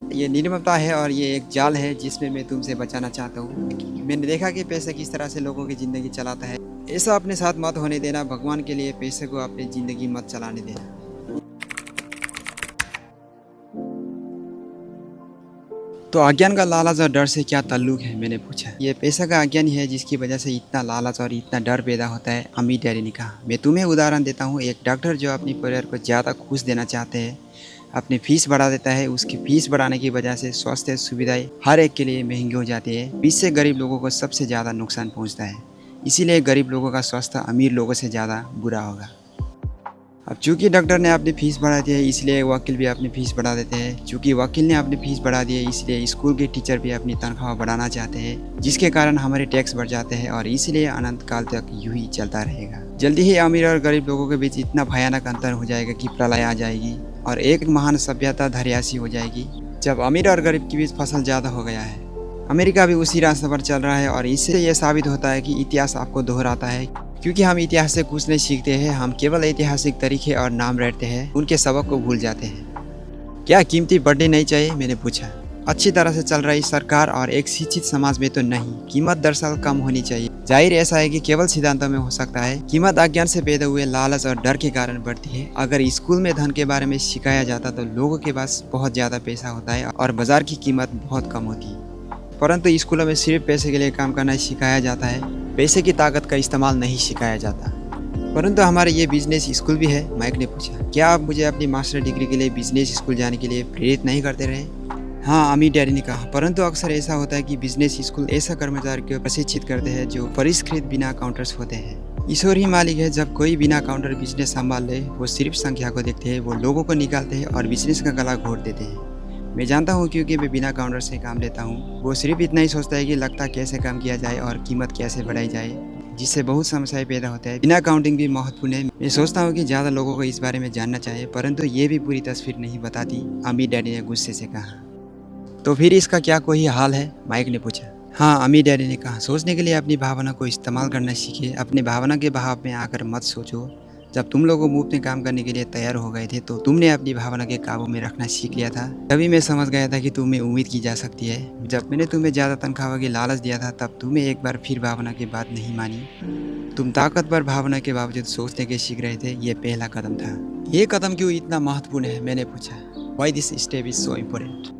ये निर्ममता है और ये एक जाल है जिसमें मैं तुमसे बचाना चाहता हूँ। मैंने देखा कि पैसा किस तरह से लोगों की ज़िंदगी चलाता है। ऐसा अपने साथ मत होने देना। भगवान के लिए पैसे को अपनी ज़िंदगी मत चलाने देना। तो अज्ञान का लालच और डर से क्या ताल्लुक है, मैंने पूछा। ये पैसा का अज्ञान ही है जिसकी वजह से इतना लालच और इतना डर पैदा होता है, अमीर डैडी ने कहा। मैं तुम्हें उदाहरण देता हूँ। एक डॉक्टर जो अपनी परिवार को ज़्यादा खुश देना चाहते हैं, अपनी फीस बढ़ा देता है। उसकी फीस बढ़ाने की वजह से स्वास्थ्य सुविधाएं हर एक के लिए महंगी हो जाती है। इससे गरीब लोगों को सबसे ज़्यादा नुकसान पहुँचता है। इसीलिए गरीब लोगों का स्वास्थ्य अमीर लोगों से ज़्यादा बुरा होगा। अब चूंकि डॉक्टर ने अपनी फ़ीस बढ़ा दी है, इसलिए वकील भी अपनी फ़ीस बढ़ा देते हैं। चूंकि वकील ने अपनी फ़ीस बढ़ा दी है, इसलिए स्कूल के टीचर भी अपनी तनख्वाह बढ़ाना चाहते हैं, जिसके कारण हमारे टैक्स बढ़ जाते हैं और इसलिए अनंत काल तक यूं ही चलता रहेगा। जल्दी ही अमीर और गरीब लोगों के बीच इतना भयानक अंतर हो जाएगा कि प्रलय आ जाएगी और एक महान सभ्यता धैर्यसी हो जाएगी। जब अमीर और गरीब के बीच फसल ज़्यादा हो गया है। अमेरिका भी उसी रास्ते पर चल रहा है और इससे यह साबित होता है कि इतिहास आपको दोहराता है, क्योंकि हम इतिहास से कुछ नहीं सीखते हैं। हम केवल ऐतिहासिक तरीके और नाम रटते हैं, उनके सबक को भूल जाते हैं। क्या कीमती बढ़नी नहीं चाहिए, मैंने पूछा। अच्छी तरह से चल रही सरकार और एक शिक्षित समाज में तो नहीं। कीमत दरअसल कम होनी चाहिए। जाहिर ऐसा है कि केवल सिद्धांतों में हो सकता है। कीमत अज्ञान से पैदा हुए लालच और डर के कारण बढ़ती है। अगर स्कूल में धन के बारे में सिखाया जाता तो लोगों के पास बहुत ज़्यादा पैसा होता है और बाजार की कीमत बहुत कम होती है। परंतु स्कूलों में सिर्फ पैसे के लिए काम करना सिखाया जाता है, पैसे की ताकत का इस्तेमाल नहीं सिखाया जाता। परंतु हमारे ये बिजनेस स्कूल भी है, माइक ने पूछा। क्या आप मुझे अपनी मास्टर डिग्री के लिए बिजनेस स्कूल जाने के लिए प्रेरित नहीं करते रहे? हाँ, अमीर डैडी ने कहा। परंतु अक्सर ऐसा होता है कि बिजनेस स्कूल ऐसा कर्मचारी को प्रशिक्षित करते हैं जो परिष्कृत बिना काउंटर्स होते हैं। ईश्वर ही मालिक है। जब कोई बिना काउंटर बिजनेस संभाल ले, वो सिर्फ संख्या को देखते हैं। वो लोगों को निकालते हैं और बिजनेस का गला घोट देते हैं। मैं जानता हूँ, क्योंकि मैं बिना काउंटर से काम लेता हूँ। वो सिर्फ इतना ही सोचता है कि लगता कैसे काम किया जाए और कीमत कैसे बढ़ाई जाए, जिससे बहुत समस्याएं पैदा होता है। बिना काउंटिंग भी महत्वपूर्ण है। मैं सोचता हूँ कि ज़्यादा लोगों को इस बारे में जानना चाहिए, परंतु ये भी पूरी तस्वीर नहीं बताती, अमीर डैडी ने गुस्से से कहा। तो फिर इसका क्या कोई हाल है, माइक ने पूछा। हाँ, अमीर डैडी ने कहा। सोचने के लिए अपनी भावना को इस्तेमाल करना सीखिए। अपनी भावना के बहाव में आकर मत सोचो। जब तुम लोगों मुफ्त में काम करने के लिए तैयार हो गए थे तो तुमने अपनी भावना के काबू में रखना सीख लिया था। तभी मैं समझ गया था कि तुम्हें उम्मीद की जा सकती है। जब मैंने तुम्हें ज़्यादा तनख्वाह की लालच दिया था, तब तुम्हें एक बार फिर भावना की बात नहीं मानी। तुम ताकतवर भावना के बावजूद सोचने के सीख रहे थे। ये पहला कदम था। ये कदम क्यों इतना महत्वपूर्ण है, मैंने पूछा। Why this step is so important?